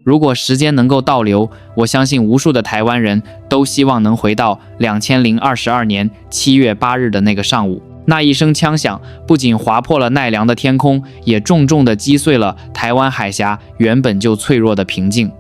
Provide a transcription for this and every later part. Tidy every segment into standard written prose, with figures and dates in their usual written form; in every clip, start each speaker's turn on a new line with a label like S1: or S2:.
S1: 如果時間能夠倒流，我相信無數的台灣人都希望能回到2022年7月8日的那個上午。那一聲槍響不僅劃破了奈良的天空，也重重地擊碎了台灣海峽原本就脆弱的平靜。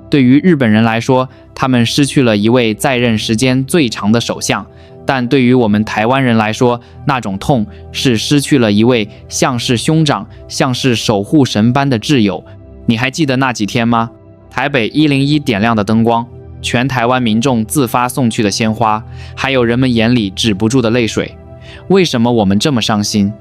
S1: 對於日本人來說，他們失去了一位在任時間最長的首相，但對於我們台灣人來說，那種痛是失去了一位像是兄長、像是守護神般的摯友。你還記得那幾天嗎？台北101點亮的燈光，全台灣民眾自發送去的鮮花，還有人們眼裡止不住的淚水。為什麼我們這麼傷心？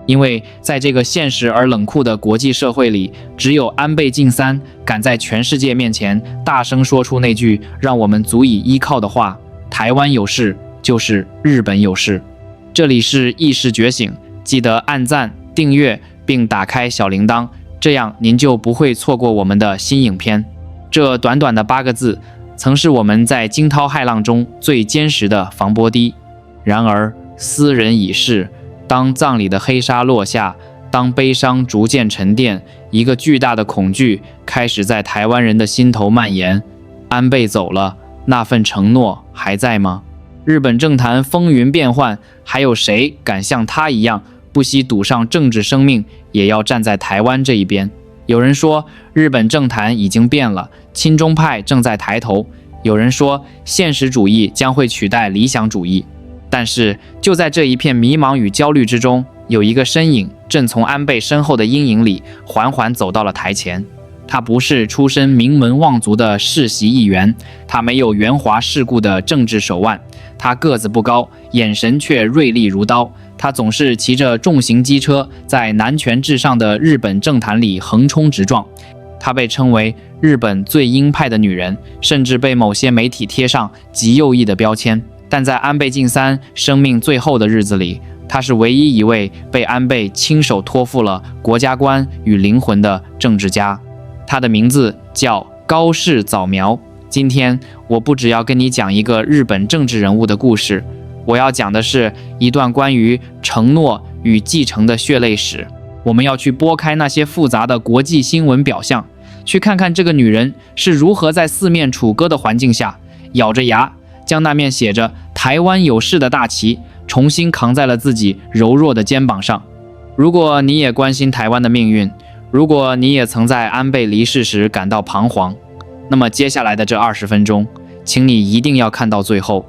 S1: 因為在這個現實而冷酷的國際社會裡，只有安倍晉三敢在全世界面前大聲說出那句讓我們足以依靠的話：台灣有事就是日本有事。這裡是意識覺醒，記得按讚、訂閱並打開小鈴鐺，這樣您就不會錯過我們的新影片。這短短的8個字，曾是我們在驚濤駭浪中最堅實的防波堤。然而斯人已逝，當葬禮的黑紗落下，當悲傷逐漸沉澱，一個巨大的恐懼開始在台灣人的心頭蔓延。安倍走了，那份承諾還在嗎？日本政壇風雲變幻，還有誰敢像他一樣不惜賭上政治生命，也要站在台灣這一邊？有人說日本政壇已經變了，親中派正在抬頭；有人說現實主義將會取代理想主義。但是就在這一片迷茫與焦慮之中，有一個身影正從安倍身後的陰影裡緩緩走到了台前。他不是出身名門望族的世襲議員，他沒有圓滑世故的政治手腕，他個子不高，眼神卻銳利如刀。他總是騎着重型機車，在男權至上的日本政壇裡橫衝直撞。她被稱為日本最鷹派的女人，甚至被某些媒體貼上極右翼的標籤。但在安倍晉三生命最後的日子裡，她是唯一一位被安倍親手托付了國家觀與靈魂的政治家。她的名字叫高市早苗。今天我不只要跟你講一個日本政治人物的故事，我要講的是一段關於承諾與繼承的血淚史。我們要去撥開那些複雜的國際新聞表象，去看看這個女人是如何在四面楚歌的環境下，咬着牙將那面寫着台灣有事的大旗重新扛在了自己柔弱的肩膀上。如果你也關心台灣的命運，如果你也曾在安倍離世時感到彷徨，那麼接下來的這20分鐘，請你一定要看到最後。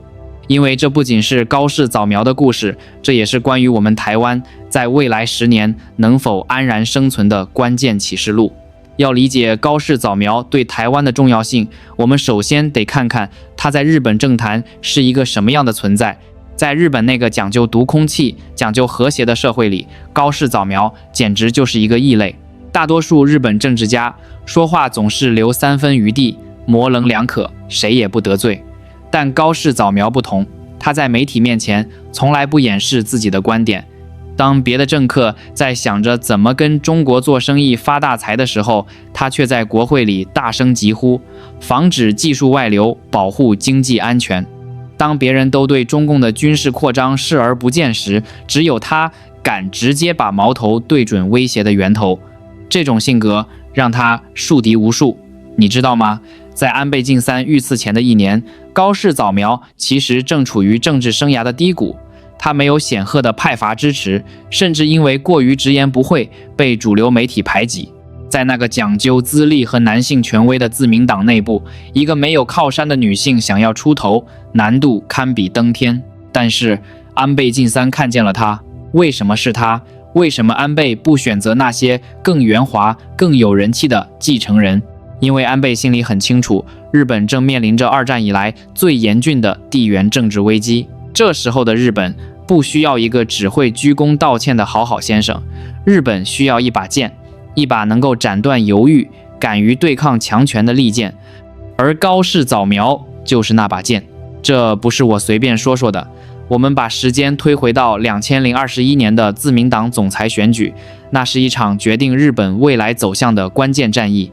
S1: 因為這不僅是高市早苗的故事，這也是關於我們台灣在未來10年能否安然生存的關鍵啟示錄。要理解高市早苗對台灣的重要性，我們首先得看看他在日本政壇是一個什麼樣的存在。在日本那個講究讀空氣、講究和諧的社會裡，高市早苗簡直就是一個異類。大多數日本政治家說話總是留3分餘地，模稜兩可，誰也不得罪。但高市早苗不同，他在媒體面前從來不掩飾自己的觀點。當別的政客在想着怎麼跟中國做生意發大財的時候，他卻在國會裡大聲疾呼，防止技術外流，保護經濟安全。當別人都對中共的軍事擴張視而不見時，只有他敢直接把矛頭對準威脅的源頭。這種性格讓他樹敵無數。你知道嗎？在安倍晉三遇刺前的1年，高市早苗其實正處於政治生涯的低谷。他沒有顯赫的派閥支持，甚至因為過於直言不諱被主流媒體排擠。在那個講究資歷和男性權威的自民黨內部，一個沒有靠山的女性想要出頭，難度堪比登天。但是安倍晉三看見了她。為什麼是她？為什麼安倍不選擇那些更圓滑、更有人氣的繼承人？因為安倍心裡很清楚，日本正面臨着2戰以來最嚴峻的地緣政治危機。這時候的日本不需要一個只會鞠躬道歉的好好先生，日本需要一把劍，一把能夠斬斷猶豫、敢於對抗強權的利劍。而高市早苗就是那把劍。這不是我隨便說說的。我們把時間推回到2021年的自民黨總裁選舉，那是一場決定日本未來走向的關鍵戰役。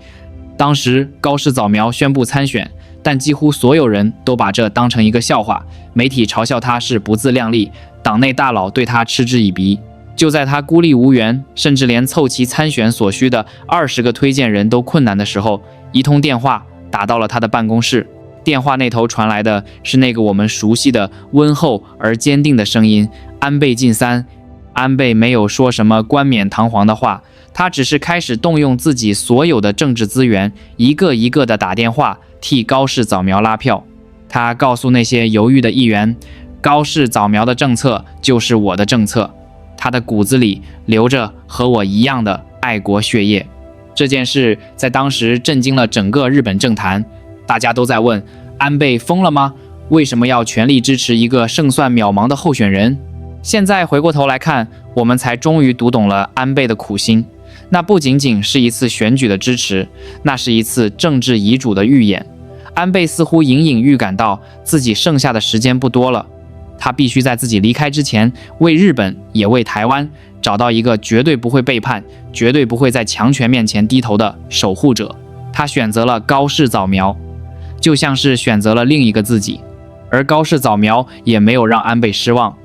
S1: 當時高市早苗宣布參選，但幾乎所有人都把這當成一個笑話，媒體嘲笑他是不自量力，黨內大佬對他嗤之以鼻。就在他孤立無援，甚至連湊齊參選所需的20個推薦人都困難的時候，一通電話打到了他的辦公室，電話那頭傳來的是那個我們熟悉的溫厚而堅定的聲音：安倍晉三。安倍沒有說什麼冠冕堂皇的話，他只是開始動用自己所有的政治資源，一個一個的打電話替高市早苗拉票。他告訴那些猶豫的議員，高市早苗的政策就是我的政策，他的骨子裡流着和我一樣的愛國血液。這件事在當時震驚了整個日本政壇，大家都在問：安倍瘋了嗎？為什麼要全力支持一個勝算渺茫的候選人？現在回過頭來看，我們才終於讀懂了安倍的苦心。那不僅僅是一次選舉的支持，那是一次政治遺囑的預演。安倍似乎隱隱預感到自己剩下的時間不多了，他必須在自己離開之前，為日本也為台灣找到一個絕對不會背叛、絕對不會在強權面前低頭的守護者。他選擇了高市早苗，就像是選擇了另一個自己。而高市早苗也沒有讓安倍失望。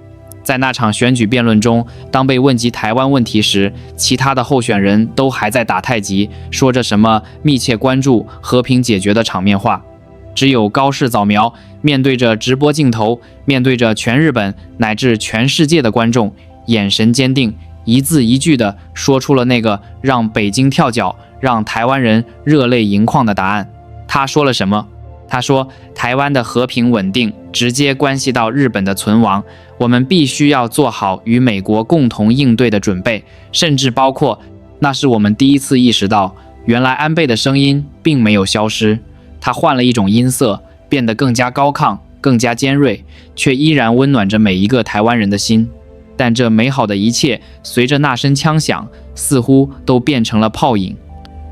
S1: 在那場選舉辯論中，當被問及台灣問題時，其他的候選人都還在打太極，說着什麼密切關注、和平解決的場面話。只有高市早苗面對着直播鏡頭，面對着全日本乃至全世界的觀眾，眼神堅定，一字一句地說出了那個讓北京跳腳、讓台灣人熱淚盈眶的答案。他說了什麼？他說，台灣的和平穩定直接關係到日本的存亡，我們必須要做好與美國共同應對的準備，甚至包括，那是我們第一次意識到，原來安倍的聲音並沒有消失，他換了一種音色，變得更加高亢，更加尖銳，卻依然溫暖着每一個台灣人的心。但這美好的一切，隨着那聲槍響，似乎都變成了泡影。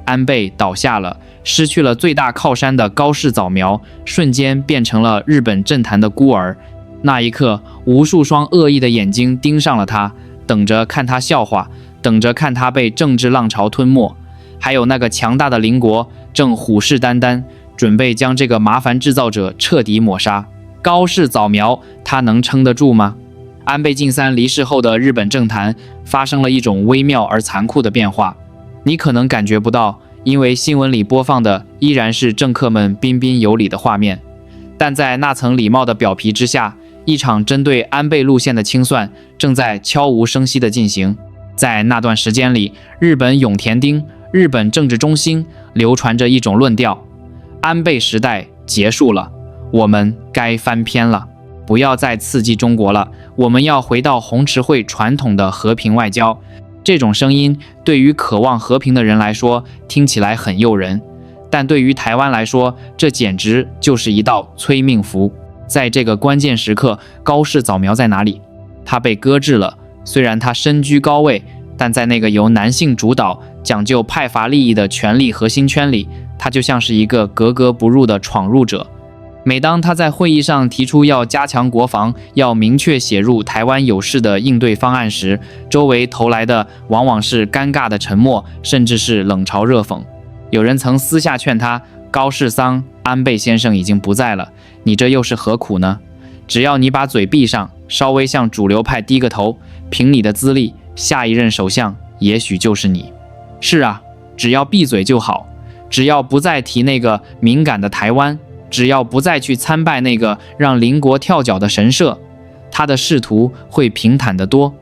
S1: 安倍倒下了，失去了最大靠山的高市早苗，瞬間變成了日本政壇的孤兒。那一刻，無數雙惡意的眼睛盯上了他，等着看他笑話，等着看他被政治浪潮吞沒。還有那個強大的鄰國正虎視眈眈，準備將這個麻煩制造者徹底抹殺。高市早苗，他能撐得住嗎？安倍晉三離世後的日本政壇發生了一種微妙而殘酷的變化。你可能感覺不到，因為新聞裡播放的依然是政客們彬彬有禮的畫面，但在那層禮貌的表皮之下，一場針對安倍路線的清算正在悄無聲息地進行。在那段時間裡，日本永田町、日本政治中心流傳着一種論調：安倍時代結束了，我們該翻篇了，不要再刺激中國了，我們要回到紅池會傳統的和平外交。這種聲音對於渴望和平的人來說聽起來很誘人，但對於台灣來說，這簡直就是一道催命符。在這個關鍵時刻，高市早苗在哪裡？他被擱置了。雖然他身居高位，但在那個由男性主導、講究派閥利益的權力核心圈裡，他就像是一個格格不入的闖入者。每當他在會議上提出要加強國防，要明確寫入台灣有事的應對方案時，周圍投來的往往是尷尬的沉默，甚至是冷嘲熱諷。有人曾私下勸他：高市桑，安倍先生已經不在了，你這又是何苦呢？只要你把嘴閉上，稍微向主流派低個頭，憑你的資歷，下一任首相也許就是你。是啊，只要閉嘴就好，只要不再提那個敏感的台灣，只要不再去參拜那個讓鄰國跳腳的神社，他的仕途會平坦得多。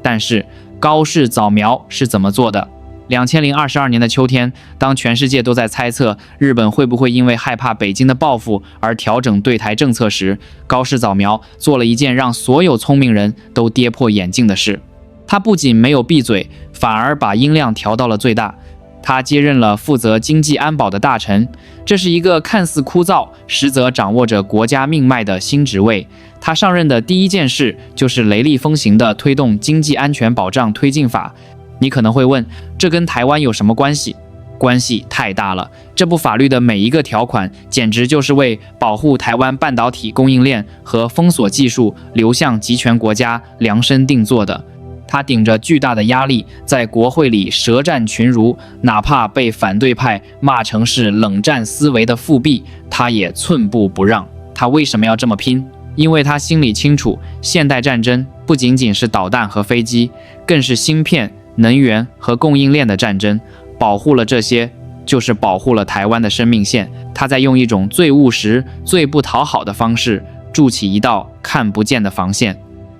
S1: 但是高市早苗是怎麼做的？2022年的秋天，當全世界都在猜測日本會不會因為害怕北京的報復而調整對台政策時，高市早苗做了一件讓所有聰明人都跌破眼鏡的事。他不僅沒有閉嘴，反而把音量調到了最大。他接任了負責經濟安保的大臣，這是一個看似枯燥，實則掌握着國家命脈的新職位。他上任的第一件事就是雷厲風行地推動經濟安全保障推進法。你可能會問，這跟台灣有什麼關係？關係太大了。這部法律的每一個條款，簡直就是為保護台灣半導體供應鏈和封鎖技術流向極權國家量身定做的。他頂着巨大的壓力，在國會裡舌戰群儒，哪怕被反對派罵成是冷戰思維的復辟，他也寸步不讓。他為什麼要這麼拼？因為他心裡清楚，現代戰爭不僅僅是導彈和飛機，更是芯片、能源和供應鏈的戰爭。保護了這些，就是保護了台灣的生命線。他在用一種最務實、最不討好的方式築起一道看不見的防線。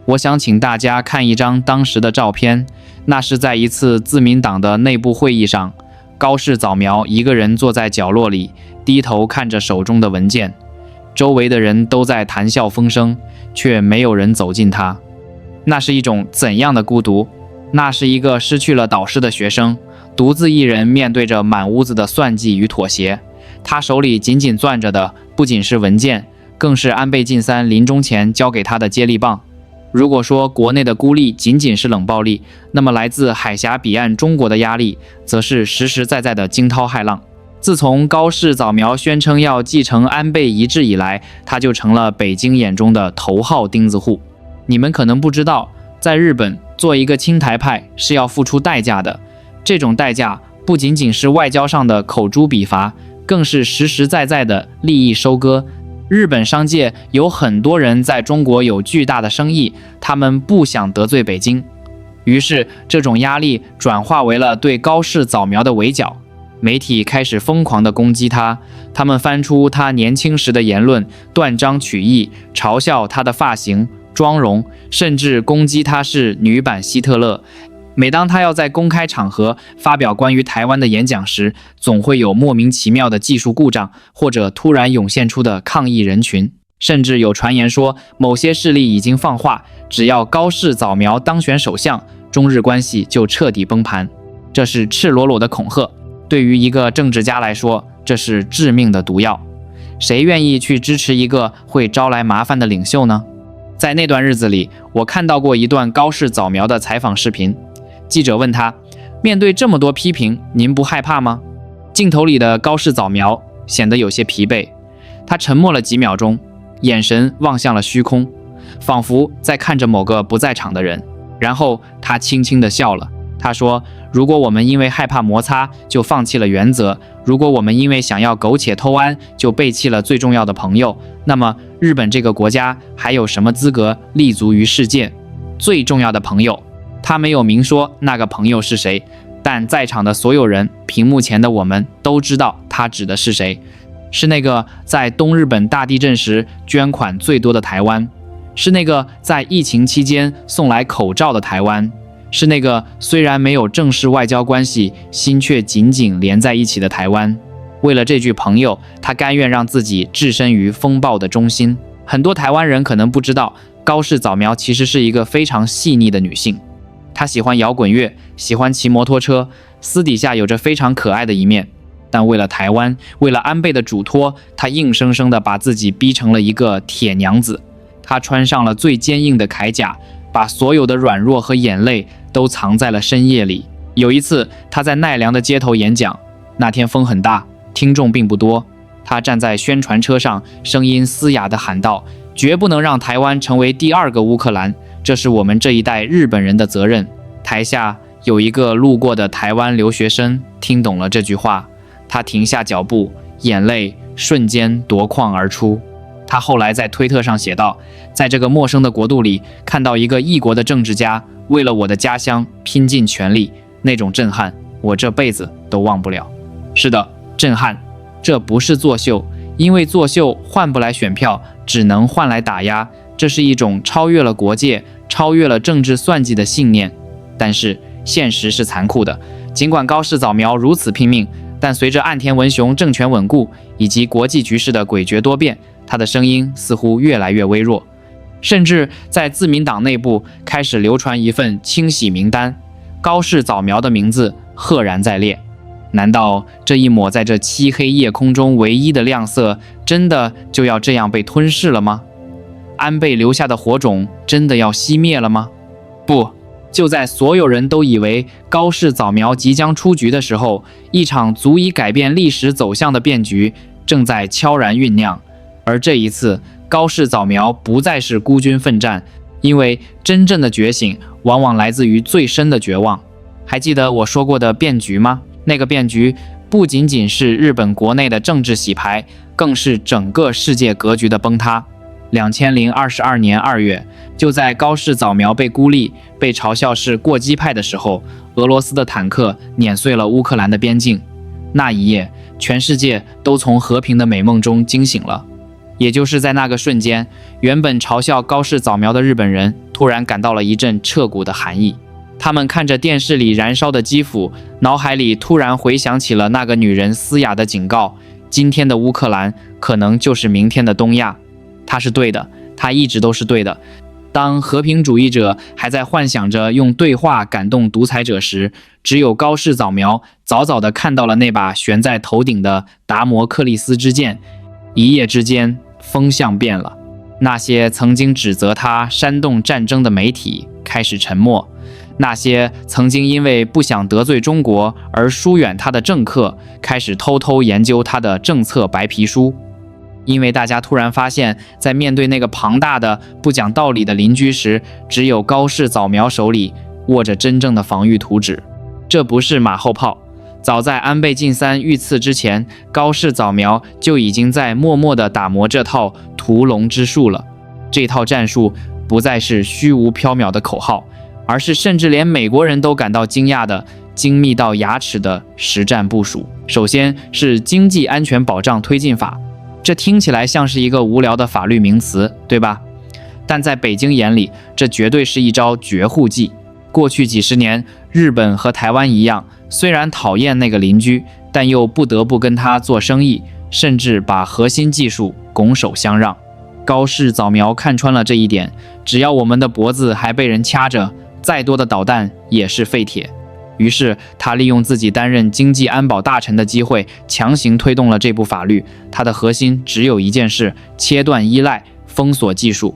S1: 我想請大家看一張當時的照片，那是在一次自民黨的內部會議上，高市早苗一個人坐在角落裡，低頭看着手中的文件，周圍的人都在談笑風生，卻沒有人走近他。那是一種怎樣的孤獨？那是一個失去了導師的學生，獨自一人面對着滿屋子的算計與妥協。他手裡緊緊攥着的不僅是文件，更是安倍晉三臨終前交給他的接力棒。如果說國內的孤立僅僅是冷暴力，那麼來自海峽彼岸中國的壓力，則是實實在在的驚濤駭浪。自從高市早苗宣稱要繼承安倍遺志以來，他就成了北京眼中的頭號釘子戶。你們可能不知道，在日本做一個親台派是要付出代價的，這種代價不僅僅是外交上的口誅筆伐，更是實實在在的利益收割。日本商界有很多人在中國有巨大的生意，他們不想得罪北京，於是這種壓力轉化為了對高市早苗的圍剿。媒體開始瘋狂地攻擊他，他們翻出他年輕時的言論，斷章取義，嘲笑他的髮型、妝容，甚至攻擊他是女版希特勒。每當他要在公開場合發表關於台灣的演講時，總會有莫名其妙的技術故障，或者突然湧現出的抗議人群。甚至有傳言說，某些勢力已經放話，只要高市早苗當選首相，中日關係就徹底崩盤。這是赤裸裸的恐嚇，對於一個政治家來說，這是致命的毒藥。誰願意去支持一個會招來麻煩的領袖呢？在那段日子裡，我看到過一段高市早苗的採訪視頻。記者問他，面對這麼多批評，您不害怕嗎？鏡頭裡的高市早苗顯得有些疲憊，他沉默了幾秒鐘，眼神望向了虛空，仿佛在看着某個不在場的人。然後他輕輕地笑了，他說，如果我們因為害怕摩擦就放棄了原則，如果我們因為想要苟且偷安就背棄了最重要的朋友，那麼日本這個國家還有什麼資格立足於世界？最重要的朋友，他沒有明說那個朋友是誰，但在場的所有人，屏幕前的我們都知道他指的是誰，是那個在東日本大地震時捐款最多的台灣，是那個在疫情期間送來口罩的台灣，是那個雖然沒有正式外交關係，心卻緊緊連在一起的台灣。為了這句朋友，他甘願讓自己置身於風暴的中心。很多台灣人可能不知道，高市早苗其實是一個非常細膩的女性。她喜歡搖滾樂，喜歡騎摩托車，私底下有着非常可愛的一面。但為了台灣，為了安倍的囑託，她硬生生地把自己逼成了一個鐵娘子。她穿上了最堅硬的鎧甲，把所有的軟弱和眼淚都藏在了深夜裡。有一次，她在奈良的街頭演講，那天風很大，聽眾並不多。她站在宣傳車上，聲音嘶啞地喊道：“絕不能讓台灣成為第二個烏克蘭。這是我們這一代日本人的責任。”台下有一個路過的台灣留學生聽懂了這句話，他停下腳步，眼淚瞬間奪眶而出。他後來在推特上寫道：“在這個陌生的國度裡，看到一個異國的政治家為了我的家鄉拼盡全力，那種震撼，我這輩子都忘不了。”是的，震撼。這不是作秀，因為作秀換不來選票，只能換來打壓。這是一種超越了國界，超越了政治算計的信念。但是現實是殘酷的，儘管高市早苗如此拼命，但隨着岸田文雄政權穩固以及國際局勢的詭譎多變，他的聲音似乎越來越微弱。甚至在自民黨內部開始流傳一份清洗名單，高市早苗的名字赫然在列。難道這一抹在這漆黑夜空中唯一的亮色，真的就要這樣被吞噬了嗎？安倍留下的火種真的要熄滅了嗎？不，就在所有人都以為高市早苗即將出局的時候，一場足以改變歷史走向的變局正在悄然醞釀。而這一次，高市早苗不再是孤軍奮戰，因為真正的覺醒往往來自於最深的絕望。還記得我說過的變局嗎？那個變局不僅僅是日本國內的政治洗牌，更是整個世界格局的崩塌。2022年2月，就在高市早苗被孤立、被嘲笑是過激派的時候，俄羅斯的坦克碾碎了烏克蘭的邊境。那一夜，全世界都從和平的美夢中驚醒了。也就是在那個瞬間，原本嘲笑高市早苗的日本人突然感到了一陣徹骨的寒意。他們看着電視裡燃燒的基輔，腦海裡突然回想起了那個女人嘶啞的警告：今天的烏克蘭可能就是明天的東亞。他是對的，他一直都是對的。當和平主義者還在幻想着用對話感動獨裁者時，只有高市早苗早早地看到了那把懸在頭頂的達摩克利斯之劍。一夜之間，風向變了。那些曾經指責他煽動戰爭的媒體開始沉默，那些曾經因為不想得罪中國而疏遠他的政客開始偷偷研究他的政策白皮書。因為大家突然發現，在面對那個龐大的不講道理的鄰居時，只有高市早苗手裡握着真正的防禦圖紙。這不是馬後炮，早在安倍晉三遇刺之前，高市早苗就已經在默默地打磨這套屠龍之術了。這套戰術不再是虛無縹緲的口號，而是甚至連美國人都感到驚訝的精密到牙齒的實戰部署。首先是經濟安全保障推進法，這聽起來像是一個無聊的法律名詞，對吧？但在北京眼裡，這絕對是一招絕戶計。過去幾十年，日本和台灣一樣，雖然討厭那個鄰居，但又不得不跟他做生意，甚至把核心技術拱手相讓。高市早苗看穿了這一點，只要我們的脖子還被人掐着，再多的導彈也是廢鐵。於是他利用自己擔任經濟安保大臣的機會，強行推動了這部法律。他的核心只有一件事：切斷依賴，封鎖技術。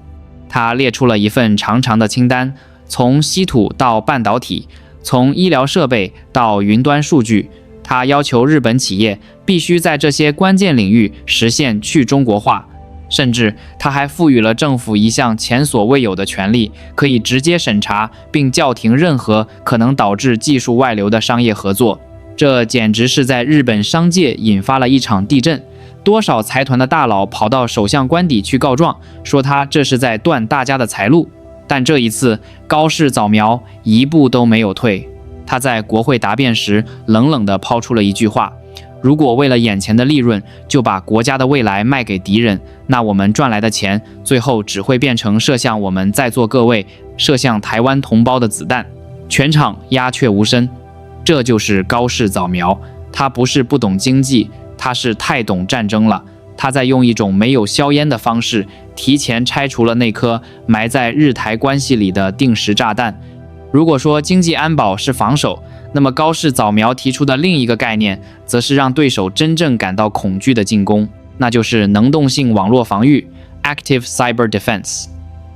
S1: 他列出了一份長長的清單，從稀土到半導體，從醫療設備到雲端數據。他要求日本企業必須在這些關鍵領域實現去中國化。甚至他還賦予了政府一項前所未有的權利，可以直接審查並叫停任何可能導致技術外流的商業合作。這簡直是在日本商界引發了一場地震，多少財團的大佬跑到首相官邸去告狀，說他這是在斷大家的財路。但這一次，高市早苗一步都沒有退。他在國會答辯時冷冷地拋出了一句話：如果為了眼前的利潤就把國家的未來賣給敵人，那我們賺來的錢最後只會變成射向我們在座各位、射向台灣同胞的子彈。全場鴉雀無聲。這就是高市早苗，他不是不懂經濟，他是太懂戰爭了。他在用一種沒有硝煙的方式，提前拆除了那顆埋在日台關係裡的定時炸彈。如果說經濟安保是防守，那麼高市早苗提出的另一個概念，則是讓對手真正感到恐懼的進攻，那就是能動性網絡防禦 （Active Cyber Defense）。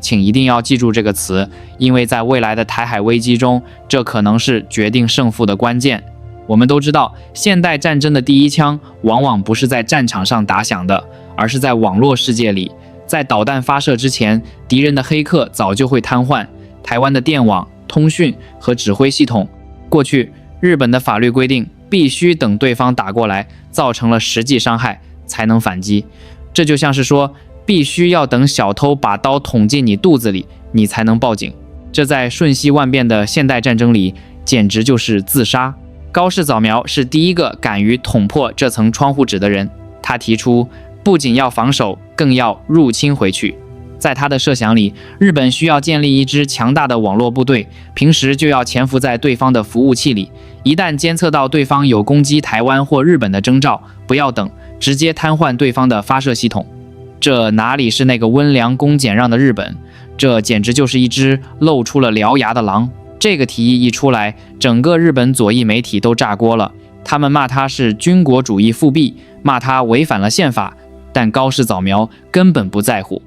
S1: 請一定要記住這個詞，因為在未來的台海危機中，這可能是決定勝負的關鍵。我們都知道，現代戰爭的第一槍往往不是在戰場上打響的，而是在網絡世界裡。在導彈發射之前，敵人的黑客早就會癱瘓台灣的電網、通訊和指揮系統。過去，日本的法律規定，必須等對方打過來，造成了實際傷害，才能反擊。這就像是說，必須要等小偷把刀捅進你肚子裡，你才能報警。這在瞬息萬變的現代戰爭裡，簡直就是自殺。高市早苗是第一個敢於捅破這層窗戶紙的人。他提出，不僅要防守，更要入侵回去。在他的設想裡，日本需要建立一支強大的網絡部隊，平時就要潛伏在對方的服務器裡，一旦監測到對方有攻擊台灣或日本的徵兆，不要等，直接癱瘓對方的發射系統。這哪裡是那個溫良恭儉讓的日本，這簡直就是一隻露出了獠牙的狼。這個提議一出來，整個日本左翼媒體都炸鍋了，他們罵他是軍國主義復辟，罵他違反了憲法，但高市早苗根本不在乎。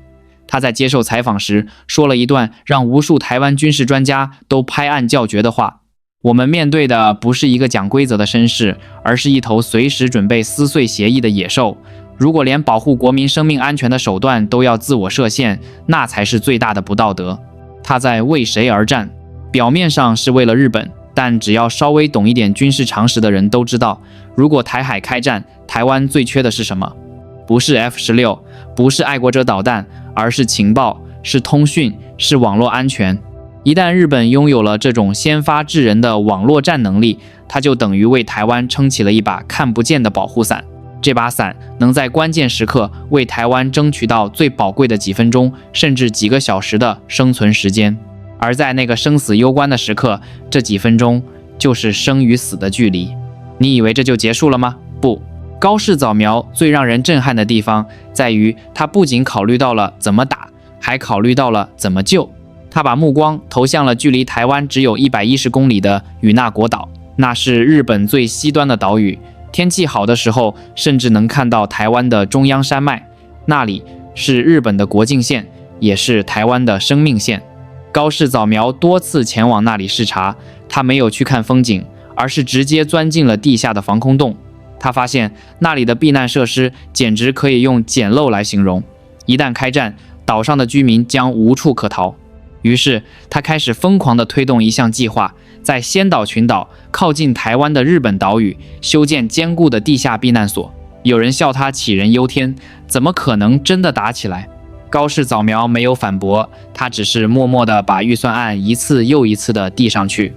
S1: 他在接受採訪時說了一段讓無數台灣軍事專家都拍案叫絕的話：我們面對的不是一個講規則的紳士，而是一頭隨時準備撕碎協議的野獸。如果連保護國民生命安全的手段都要自我設限，那才是最大的不道德。他在為誰而戰？表面上是為了日本，但只要稍微懂一點軍事常識的人都知道，如果台海開戰，台灣最缺的是什麼？不是 F-16，不是愛國者導彈，而是情報，是通訊，是網絡安全。一旦日本擁有了這種先發制人的網絡戰能力，它就等於為台灣撐起了一把看不見的保護傘。這把傘能在關鍵時刻為台灣爭取到最寶貴的幾分鐘，甚至幾個小時的生存時間。而在那個生死攸關的時刻，這幾分鐘就是生與死的距離。你以為這就結束了嗎？不，高市早苗最讓人震撼的地方在於，他不僅考慮到了怎麼打，還考慮到了怎麼救。他把目光投向了距離台灣只有110公里的與那國島，那是日本最西端的島嶼。天氣好的時候，甚至能看到台灣的中央山脈，那裡是日本的國境線，也是台灣的生命線。高市早苗多次前往那裡視察，他沒有去看風景，而是直接鑽進了地下的防空洞。他發現那裡的避難設施簡直可以用簡陋來形容，一旦開戰，島上的居民將無處可逃。於是他開始瘋狂地推動一項計劃，在仙島群島靠近台灣的日本島嶼修建堅固的地下避難所。有人笑他杞人憂天，怎麼可能真的打起來？高市早苗沒有反駁，他只是默默地把預算案一次又一次地遞上去，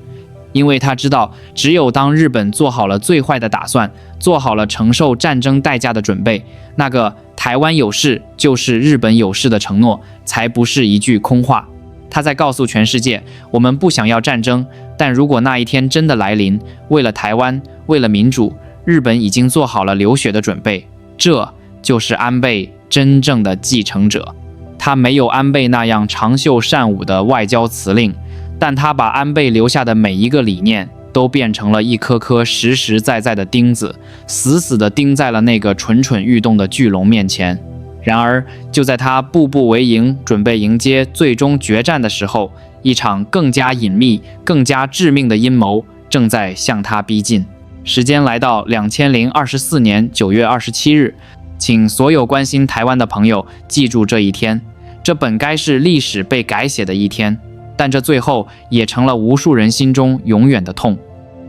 S1: 因為他知道，只有當日本做好了最壞的打算，做好了承受戰爭代價的準備，那個台灣有事就是日本有事的承諾才不是一句空話。他在告訴全世界，我們不想要戰爭，但如果那一天真的來臨，為了台灣，為了民主，日本已經做好了流血的準備。這就是安倍真正的繼承者。他沒有安倍那樣長袖善舞的外交辭令，但他把安倍留下的每一個理念都變成了一顆顆實實在在的釘子，死死地釘在了那個蠢蠢欲動的巨龍面前。然而，就在他步步為營，準備迎接最終決戰的時候，一場更加隱秘、更加致命的陰謀正在向他逼近。時間來到2024年9月27日，請所有關心台灣的朋友記住這一天。這本該是歷史被改寫的一天，但這最後也成了無數人心中永遠的痛。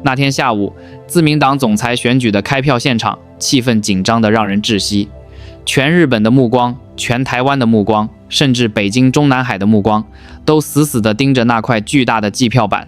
S1: 那天下午，自民黨總裁選舉的開票現場，氣氛緊張得讓人窒息。全日本的目光，全台灣的目光，甚至北京中南海的目光，都死死地盯着那塊巨大的計票板。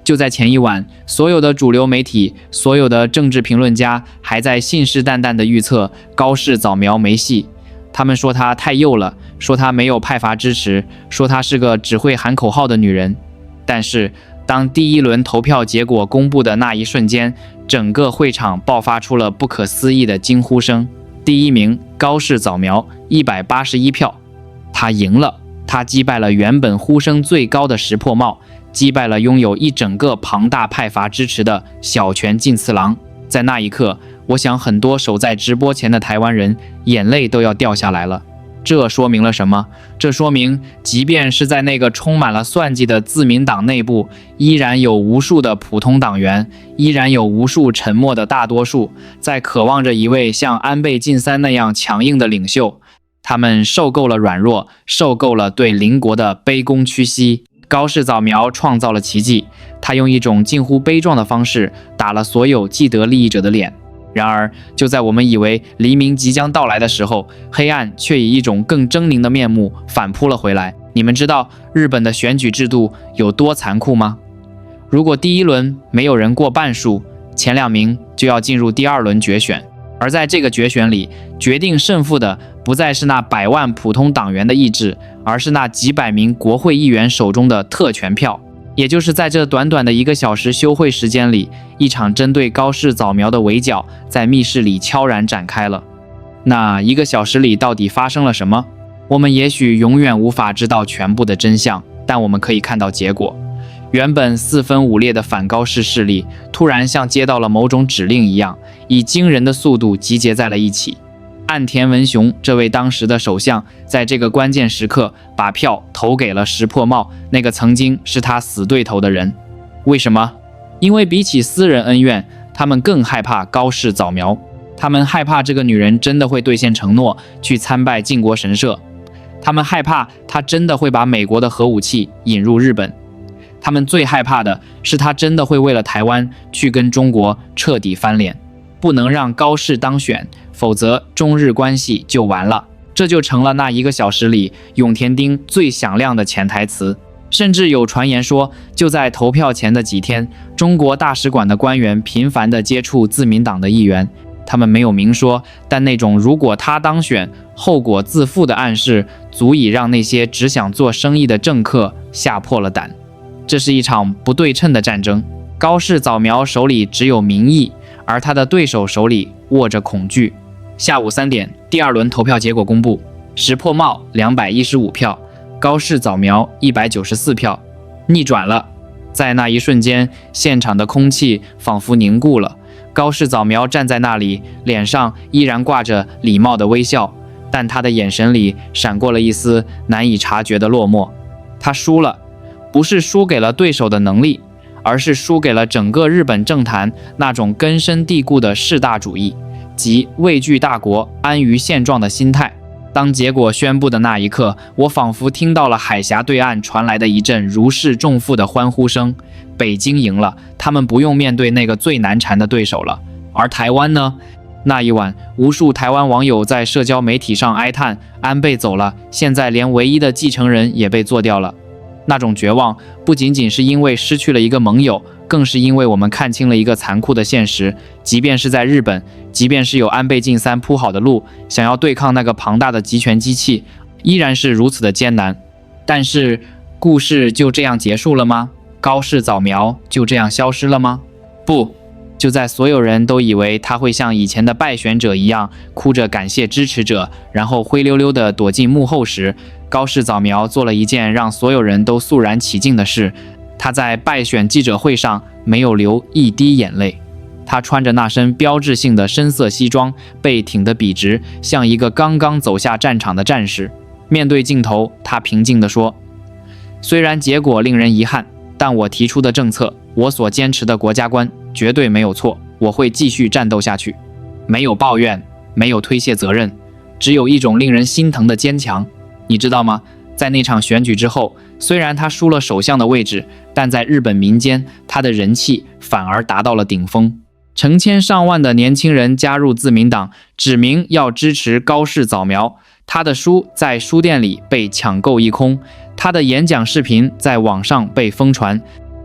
S1: 就在前一晚，所有的主流媒体，所有的政治評論家還在信誓旦旦地預測高市早苗沒戲。他們說她太幼了，說她沒有派閥支持，說她是個只會喊口號的女人。但是當第一輪投票結果公布的那一瞬間，整個會場爆發出了不可思議的驚呼聲。第一名高市早苗181票，他贏了，他擊敗了原本呼聲最高的石破茂，擊敗了擁有一整個龐大派閥支持的小泉進次郎。在那一刻，我想很多守在直播前的台灣人眼淚都要掉下來了。這說明了什麼？這說明，即便是在那個充滿了算計的自民黨內部，依然有無數的普通黨員，依然有無數沉默的大多數，在渴望着一位像安倍晉三那樣強硬的領袖。他們受夠了軟弱，受夠了對鄰國的卑躬屈膝。高市早苗創造了奇蹟，他用一種近乎悲壯的方式打了所有既得利益者的臉。然而，就在我們以為黎明即將到來的時候，黑暗卻以一種更猙獰的面目反撲了回來。你們知道日本的選舉制度有多殘酷嗎？如果第一輪沒有人過半數，前2名就要進入第2輪決選。而在這個決選裡，決定勝負的不再是那100萬普通黨員的意志，而是那幾百名國會議員手中的特權票。也就是在這短短的1個小時休會時間裡，一場針對高市早苗的圍剿在密室裡悄然展開了。那1個小時裡到底發生了什麼？我們也許永遠無法知道全部的真相，但我們可以看到結果。原本4分5裂的反高市勢力，突然像接到了某種指令一樣，以驚人的速度集結在了一起。岸田文雄這位當時的首相，在這個關鍵時刻把票投給了石破茂，那個曾經是他死對頭的人。為什麼？因為比起私人恩怨，他們更害怕高市早苗。他們害怕這個女人真的會兌現承諾，去參拜靖國神社。他們害怕她真的會把美國的核武器引入日本。他們最害怕的是她真的會為了台灣去跟中國徹底翻臉。不能讓高市當選，否則中日關係就完了。這就成了那1個小時裡永田町最響亮的潛台詞。甚至有傳言說，就在投票前的幾天，中國大使館的官員頻繁地接觸自民黨的議員。他們沒有明說，但那種如果他當選，後果自負的暗示，足以讓那些只想做生意的政客嚇破了膽。這是一場不對稱的戰爭。高市早苗手裡只有民意，而他的對手手裡握着恐懼。下午3點，第二輪投票結果公布：石破茂215票，高市早苗194票，逆轉了。在那一瞬間，現場的空氣仿佛凝固了。高市早苗站在那裡，臉上依然掛着禮貌的微笑，但他的眼神裡閃過了一絲難以察覺的落寞。他輸了，不是輸給了對手的能力，而是輸給了整個日本政壇那種根深蒂固的士大主義，即畏懼大國、安於現狀的心態。當結果宣布的那一刻，我仿佛聽到了海峽對岸傳來的一陣如釋重負的歡呼聲。北京贏了，他們不用面对那個最難纏的對手了。而台灣呢？那一晚，無數台灣網友在社交媒體上哀嘆：安倍走了，現在連唯一的繼承人也被做掉了。那種絕望，不僅僅是因為失去了一個盟友，更是因為我們看清了一個殘酷的現實：即便是在日本，即便是有安倍晉三鋪好的路，想要對抗那個龐大的集權機器，依然是如此的艱難。但是，故事就這樣結束了嗎？高市早苗就這樣消失了嗎？不，就在所有人都以為他會像以前的敗選者一樣，哭着感謝支持者，然後灰溜溜地躲進幕後時，高市早苗做了一件讓所有人都肅然起敬的事。他在敗選記者會上沒有流一滴眼淚。他穿着那身標誌性的深色西裝，背挺得筆直，像一個剛剛走下戰場的戰士。面對鏡頭，他平靜地說：雖然結果令人遺憾，但我提出的政策，我所堅持的國家觀絕對沒有錯，我會繼續戰鬥下去。沒有抱怨，沒有推卸責任，只有一種令人心疼的堅強。你知道嗎？在那場選舉之後，雖然他輸了首相的位置，但在日本民間，他的人氣反而達到了頂峰。成千上萬的年輕人加入自民黨，指明要支持高市早苗。他的書在書店裡被搶購一空，他的演講視頻在網上被瘋傳。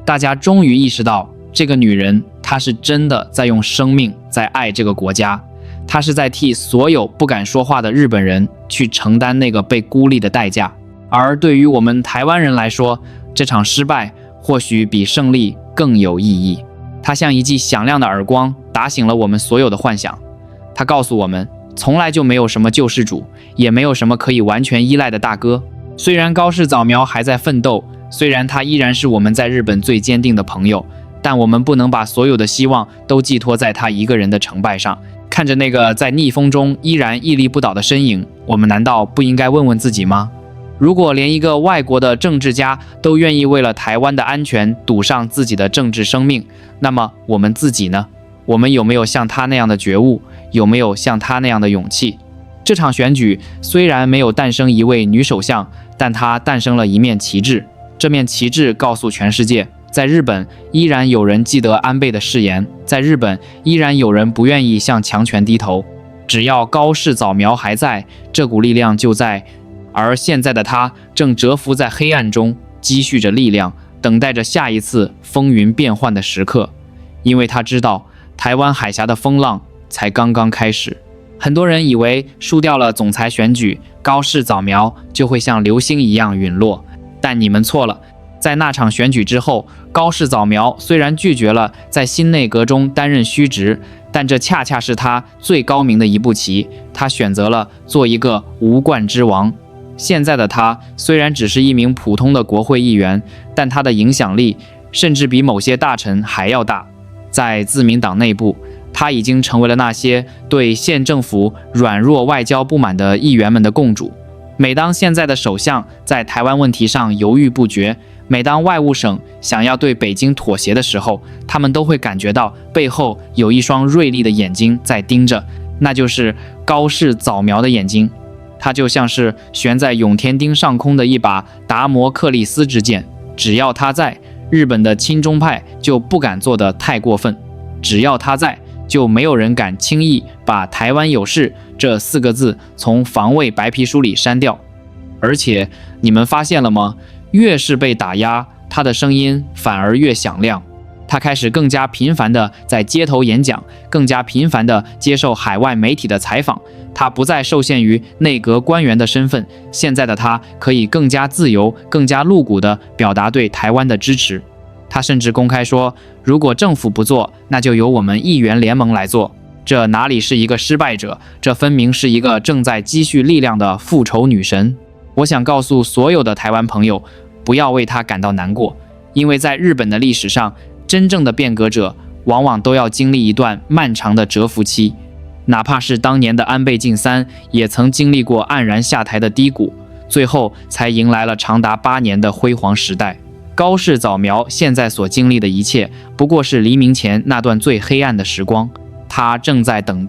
S1: 大家終於意識到，這個女人，她是真的在用生命在愛這個國家，她是在替所有不敢說話的日本人去承擔那個被孤立的代價。而對於我們台灣人來說，這場失敗或許比勝利更有意義。它像一記響亮的耳光，打醒了我們所有的幻想。它告訴我們，從來就沒有什麼救世主，也沒有什麼可以完全依賴的大哥。雖然高市早苗還在奮鬥，雖然他依然是我們在日本最堅定的朋友，但我們不能把所有的希望都寄托在他一個人的成敗上。看着那個在逆風中依然屹立不倒的身影，我們難道不應該問問自己嗎？如果連一個外國的政治家都願意為了台灣的安全賭上自己的政治生命，那麼我們自己呢？我們有沒有像他那樣的覺悟？有沒有像他那樣的勇氣？這場選舉雖然沒有誕生一位女首相，但它誕生了一面旗幟。這面旗幟告訴全世界，在日本依然有人記得安倍的誓言，在日本依然有人不願意向強權低頭。只要高市早苗還在，這股力量就在。而現在的他正蟄伏在黑暗中，積蓄着力量，等待着下一次風雲變幻的時刻。因為他知道，台灣海峽的風浪才剛剛開始。很多人以為輸掉了總裁選舉，高市早苗就會像流星一樣隕落，但你們錯了。在那場選舉之後，高市早苗雖然拒絕了在新內閣中擔任虛職，但這恰恰是他最高明的一步棋。他選擇了做一個無冠之王。現在的他雖然只是一名普通的國會議員，但他的影響力甚至比某些大臣還要大。在自民黨內部，他已經成為了那些對縣政府軟弱外交不滿的議員們的共主。每當現在的首相在台灣問題上猶豫不決，每當外務省想要對北京妥協的時候，他們都會感覺到背後有一雙銳利的眼睛在盯着，那就是高市早苗的眼睛。它就像是懸在永田町上空的一把達摩克利斯之劍，只要他在，日本的親中派就不敢做得太過分；只要他在，就沒有人敢輕易把台灣有事這4個字從防衛白皮書裡刪掉。而且你們發現了嗎？越是被打壓，他的聲音反而越響亮。他開始更加頻繁地在街頭演講，更加頻繁地接受海外媒體的採訪。他不再受限於內閣官員的身份，現在的他可以更加自由、更加露骨地表達對台灣的支持。他甚至公開說，如果政府不做，那就由我們議員聯盟來做。這哪裡是一個失敗者，這分明是一個正在積蓄力量的復仇女神。我想告訴所有的台灣朋友，不要為他感到難過，因為在日本的歷史上，真正的變革者往往都要經歷一段漫長的蟄伏期，哪怕是當年的安倍晉三也曾經歷過黯然下台的低谷，最後才迎來了長達8年的輝煌時代。高市早苗現在所經歷的一切，不過是黎明前那段最黑暗的時光。他正在等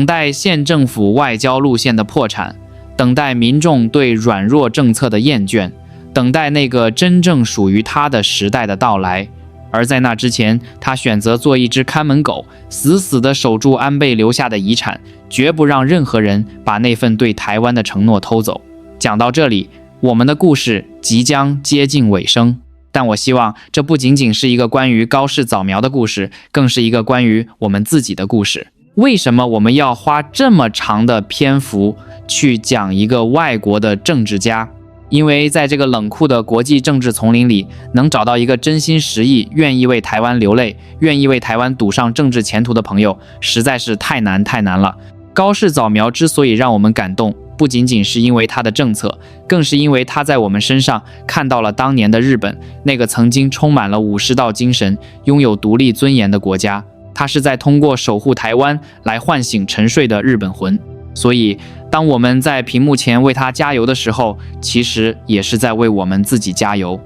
S1: 待縣政府外交路線的破產，等待民眾對軟弱政策的厭倦，等待那個真正屬於他的時代的到來。而在那之前，他選擇做一隻看門狗，死死地守住安倍留下的遺產，絕不讓任何人把那份對台灣的承諾偷走。講到這裡，我們的故事即將接近尾聲，但我希望這不僅僅是一個關於高市早苗的故事，更是一個關於我們自己的故事。為什麼我們要花這麼長的篇幅去講一個外國的政治家？因為在這個冷酷的國際政治叢林裡，能找到一個真心實意、願意為台灣流淚、願意為台灣賭上政治前途的朋友，實在是太難了。高市早苗之所以讓我們感動，不僅僅是因為他的政策，更是因為他在我們身上看到了當年的日本，那個曾經充滿了武士道精神、擁有獨立尊嚴的國家。他是在通過守護台灣來喚醒沉睡的日本魂。所以當我們在屏幕前為他加油的時候，其實也是在為我們自己加油。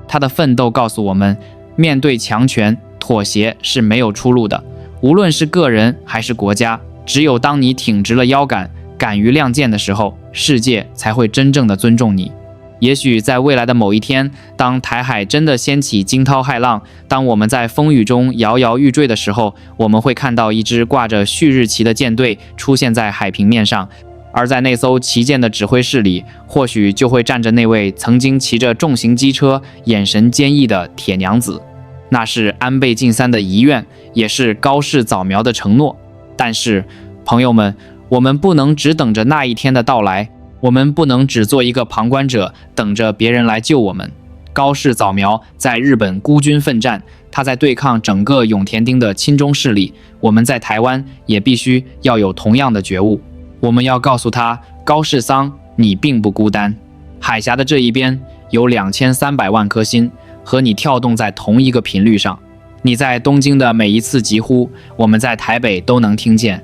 S1: 他的奮鬥告訴我們，面對強權，妥協是沒有出路的。無論是個人還是國家，只有當你挺直了腰桿，敢於亮劍的時候，世界才會真正的尊重你。也許在未來的某一天，當台海真的掀起驚濤駭浪，當我們在風雨中搖搖欲墜的時候，我們會看到一支掛着旭日旗的艦隊出現在海平面上，而在那艘旗艦的指揮室裡，或許就會站着那位曾經騎着重型機車、眼神堅毅的鐵娘子。那是安倍晉三的遺願，也是高市早苗的承諾。但是，朋友們，我們不能只等着那一天的到來。我們不能只做一個旁觀者，等着別人來救我們。高市早苗在日本孤軍奮戰，他在對抗整個永田町的親中勢力。我們在台灣也必須要有同樣的覺悟。我們要告訴他，高市桑，你並不孤單。海峽的這一邊有2300萬顆心，和你跳動在同一個頻率上。你在東京的每一次疾呼，我們在台北都能聽見；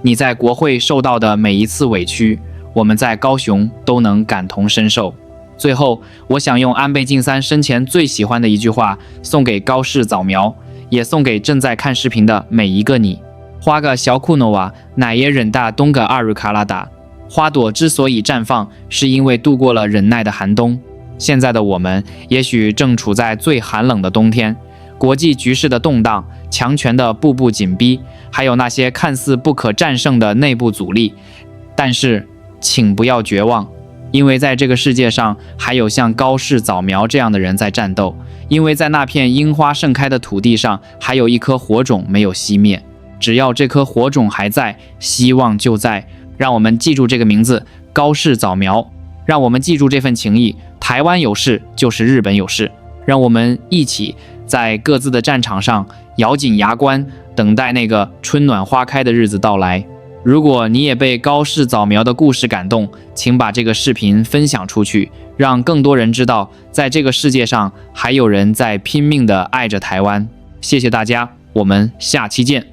S1: 你在國會受到的每一次委屈，我們在高雄都能感同身受。最後，我想用安倍晉三生前最喜歡的一句話送給高市早苗，也送給正在看視頻的每一個你。花が咲くのは耐え忍だ冬があるからだ。花朵之所以綻放，是因為度過了忍耐的寒冬。現在的我們，也許正處在最寒冷的冬天。國際局勢的動盪，強權的步步緊逼，還有那些看似不可戰勝的內部阻力。但是，請不要絕望，因為在這個世界上還有像高市早苗這樣的人在戰鬥，因為在那片櫻花盛開的土地上還有一顆火種沒有熄滅。只要這顆火種還在，希望就在。讓我們記住這個名字，高市早苗，讓我們記住這份情誼。台灣有事就是日本有事，讓我們一起在各自的戰場上咬緊牙關，等待那個春暖花開的日子到來。如果你也被高市早苗的故事感動，請把這個視頻分享出去，讓更多人知道，在這個世界上還有人在拼命地愛着台灣。謝謝大家，我們下期見。